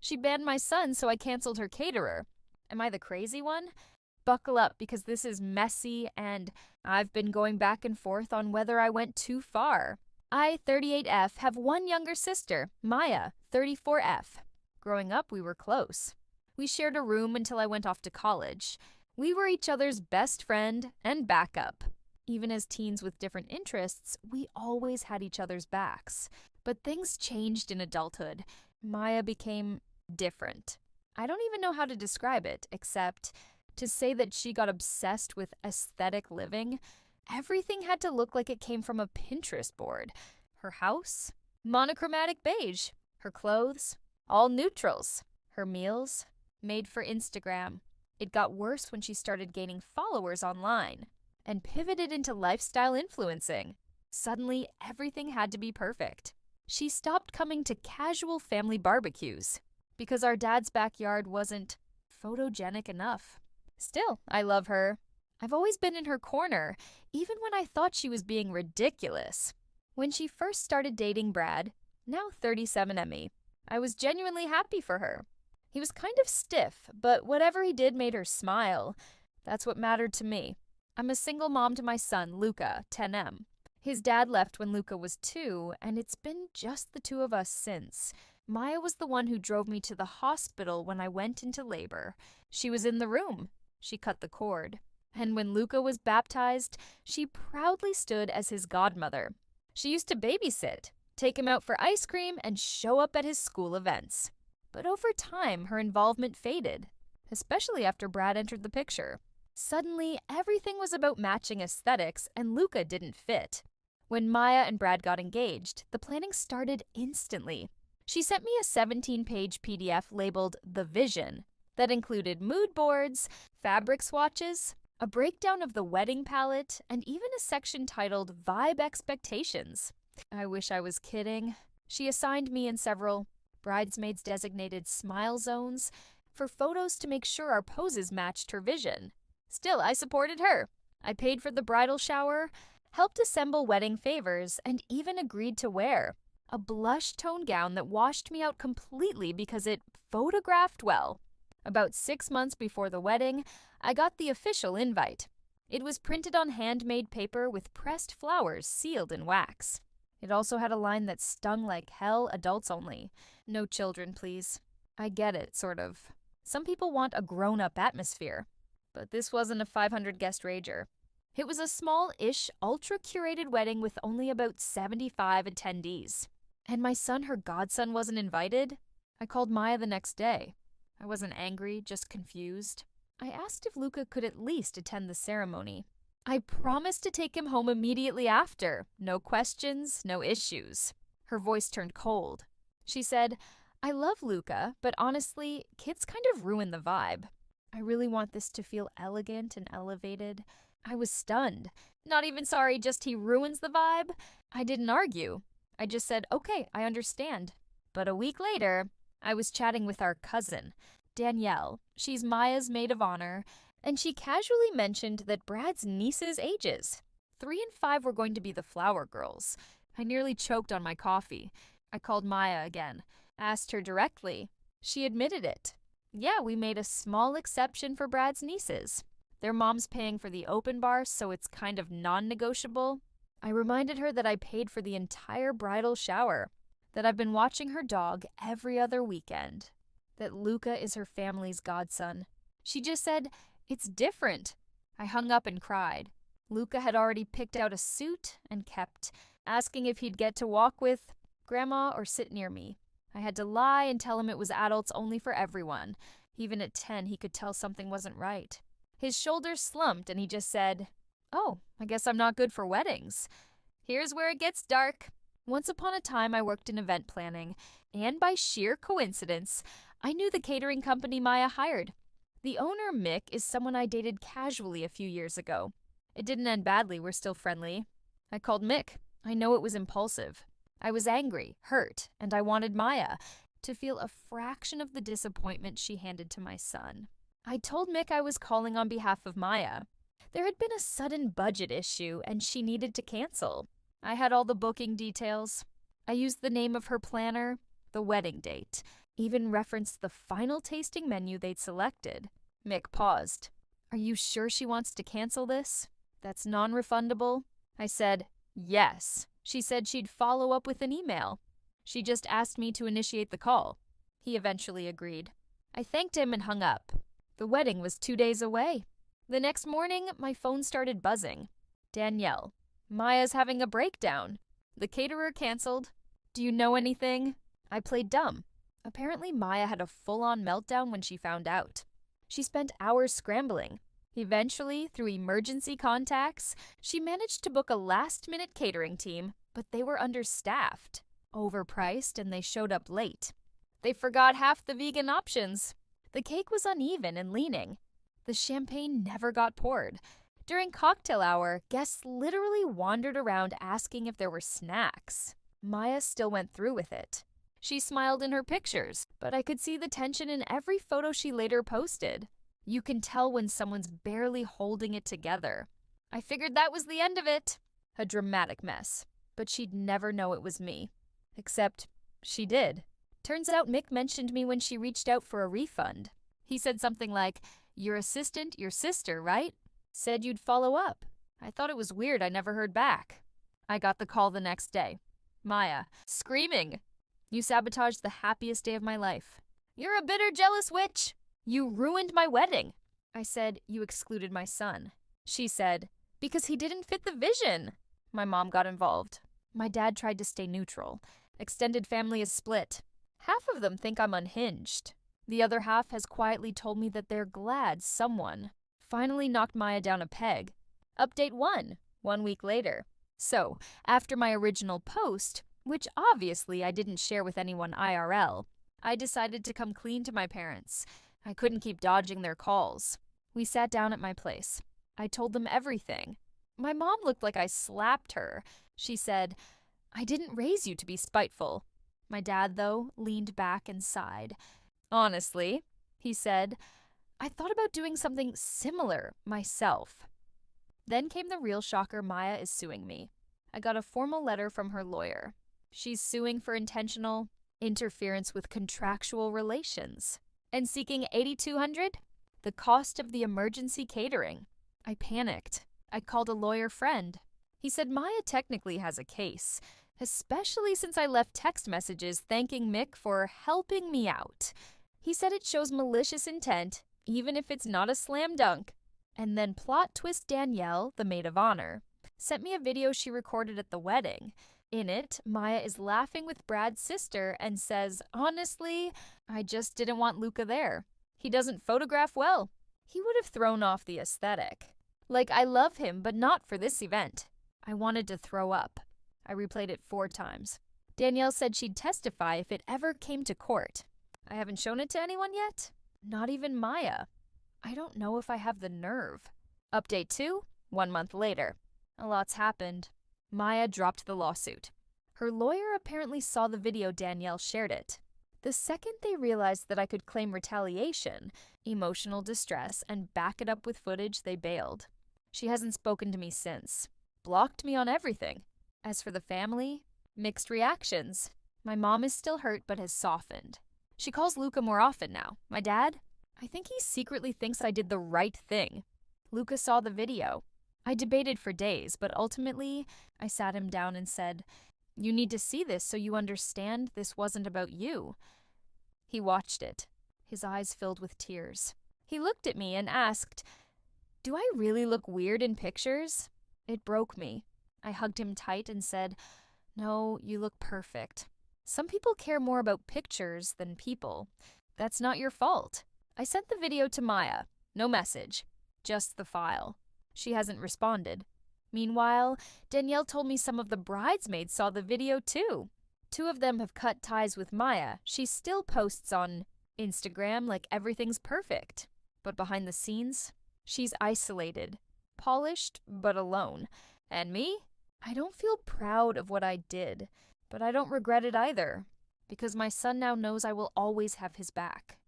She banned my son, so I canceled her caterer. Am I the crazy one? Buckle up because this is messy and I've been going back and forth on whether I went too far. I, 38F, have one younger sister, Maya, 34F. Growing up, we were close. We shared a room until I went off to college. We were each other's best friend and backup. Even as teens with different interests, we always had each other's backs. But things changed in adulthood. Maya became different. I don't even know how to describe it, except to say that she got obsessed with aesthetic living. Everything had to look like it came from a Pinterest board. Her house? Monochromatic beige. Her clothes? All neutrals. Her meals? Made for Instagram. It got worse when she started gaining followers online and pivoted into lifestyle influencing. Suddenly, everything had to be perfect. She stopped coming to casual family barbecues because our dad's backyard wasn't photogenic enough. Still, I love her. I've always been in her corner, even when I thought she was being ridiculous. When she first started dating Brad, now 37ME, I was genuinely happy for her. He was kind of stiff, but whatever he did made her smile. That's what mattered to me. I'm a single mom to my son, Luca, 10M. His dad left when Luca was 2, and it's been just the two of us since. Maya was the one who drove me to the hospital when I went into labor. She was in the room. She cut the cord. And when Luca was baptized, she proudly stood as his godmother. She used to babysit, take him out for ice cream, and show up at his school events. But over time, her involvement faded, especially after Brad entered the picture. Suddenly, everything was about matching aesthetics, and Luca didn't fit. When Maya and Brad got engaged, the planning started instantly. She sent me a 17-page PDF labeled The Vision that included mood boards, fabric swatches, a breakdown of the wedding palette, and even a section titled Vibe Expectations. I wish I was kidding. She assigned me and several bridesmaids-designated smile zones for photos to make sure our poses matched her vision. Still, I supported her. I paid for the bridal shower, helped assemble wedding favors, and even agreed to wear a blush tone gown that washed me out completely because it photographed well. About 6 months before the wedding, I got the official invite. It was printed on handmade paper with pressed flowers sealed in wax. It also had a line that stung like hell, adults only. No children, please. I get it, sort of. Some people want a grown-up atmosphere. But this wasn't a 500-guest rager. It was a small-ish, ultra-curated wedding with only about 75 attendees. And my son, her godson, wasn't invited? I called Maya the next day. I wasn't angry, just confused. I asked if Luca could at least attend the ceremony. I promised to take him home immediately after. No questions, no issues. Her voice turned cold. She said, I love Luca, but honestly, kids kind of ruin the vibe. I really want this to feel elegant and elevated. I was stunned. Not even sorry, just he ruins the vibe? I didn't argue. I just said, okay, I understand. But a week later, I was chatting with our cousin, Danielle. She's Maya's maid of honor, and she casually mentioned that Brad's niece's ages. 3 and 5 were going to be the flower girls. I nearly choked on my coffee. I called Maya again, asked her directly. She admitted it. Yeah, we made a small exception for Brad's nieces. Their mom's paying for the open bar, so it's kind of non-negotiable. I reminded her that I paid for the entire bridal shower, that I've been watching her dog every other weekend, that Luca is her family's godson. She just said, it's different. I hung up and cried. Luca had already picked out a suit and kept asking if he'd get to walk with Grandma or sit near me. I had to lie and tell him it was adults only for everyone. Even at 10, he could tell something wasn't right. His shoulders slumped and he just said, oh, I guess I'm not good for weddings. Here's where it gets dark. Once upon a time, I worked in event planning, and by sheer coincidence, I knew the catering company Maya hired. The owner, Mick, is someone I dated casually a few years ago. It didn't end badly, we're still friendly. I called Mick. I know it was impulsive. I was angry, hurt, and I wanted Maya to feel a fraction of the disappointment she handed to my son. I told Mick I was calling on behalf of Maya. There had been a sudden budget issue, and she needed to cancel. I had all the booking details. I used the name of her planner, the wedding date, even referenced the final tasting menu they'd selected. Mick paused. "Are you sure she wants to cancel this? That's non-refundable?" I said, "Yes." She said she'd follow up with an email. She just asked me to initiate the call. He eventually agreed. I thanked him and hung up. The wedding was 2 days away. The next morning, my phone started buzzing. "Danielle, Maya's having a breakdown. The caterer canceled. Do you know anything?" I played dumb. Apparently, Maya had a full-on meltdown when she found out. She spent hours scrambling. Eventually, through emergency contacts, she managed to book a last-minute catering team, but they were understaffed, overpriced, and they showed up late. They forgot half the vegan options. The cake was uneven and leaning. The champagne never got poured. During cocktail hour, guests literally wandered around asking if there were snacks. Maya still went through with it. She smiled in her pictures, but I could see the tension in every photo she later posted. You can tell when someone's barely holding it together. I figured that was the end of it. A dramatic mess. But she'd never know it was me. Except, she did. Turns out Mick mentioned me when she reached out for a refund. He said something like, "Your assistant, your sister, right? Said you'd follow up." I thought it was weird I never heard back. I got the call the next day. Maya, screaming, "You sabotaged the happiest day of my life. You're a bitter, jealous witch. You ruined my wedding." I said, "You excluded my son." She said, "Because he didn't fit the vision." My mom got involved. My dad tried to stay neutral. Extended family is split. Half of them think I'm unhinged. The other half has quietly told me that they're glad someone finally knocked Maya down a peg. Update 1 week later. So, after my original post, which obviously I didn't share with anyone IRL, I decided to come clean to my parents. I couldn't keep dodging their calls. We sat down at my place. I told them everything. My mom looked like I slapped her. She said, "I didn't raise you to be spiteful." My dad, though, leaned back and sighed. "Honestly," he said, "I thought about doing something similar myself." Then came the real shocker. Maya is suing me. I got a formal letter from her lawyer. She's suing for intentional interference with contractual relations and seeking $8,200, the cost of the emergency catering. I panicked. I called a lawyer friend. He said Maya technically has a case, especially since I left text messages thanking Mick for helping me out. He said it shows malicious intent, even if it's not a slam dunk. And then plot twist Danielle, the maid of honor, sent me a video she recorded at the wedding. In it, Maya is laughing with Brad's sister and says, "Honestly, I just didn't want Luca there. He doesn't photograph well. He would have thrown off the aesthetic. Like, I love him, but not for this event." I wanted to throw up. I replayed it 4 times. Danielle said she'd testify if it ever came to court. I haven't shown it to anyone yet. Not even Maya. I don't know if I have the nerve. Update 2, 1 month later. A lot's happened. Maya dropped the lawsuit. Her lawyer apparently saw the video Danielle shared it. The second they realized that I could claim retaliation, emotional distress, and back it up with footage, they bailed. She hasn't spoken to me since. Blocked me on everything. As for the family, mixed reactions. My mom is still hurt but has softened. She calls Luca more often now. My dad? I think he secretly thinks I did the right thing. Luca saw the video. I debated for days, but ultimately, I sat him down and said, "You need to see this so you understand this wasn't about you." He watched it. His eyes filled with tears. He looked at me and asked, "Do I really look weird in pictures?" It broke me. I hugged him tight and said, "No, you look perfect. Some people care more about pictures than people. That's not your fault." I sent the video to Maya. No message. Just the file. She hasn't responded. Meanwhile, Danielle told me some of the bridesmaids saw the video too. 2 of them have cut ties with Maya. She still posts on Instagram like everything's perfect. But behind the scenes, she's isolated, polished, but alone. And me? I don't feel proud of what I did, but I don't regret it either, because my son now knows I will always have his back.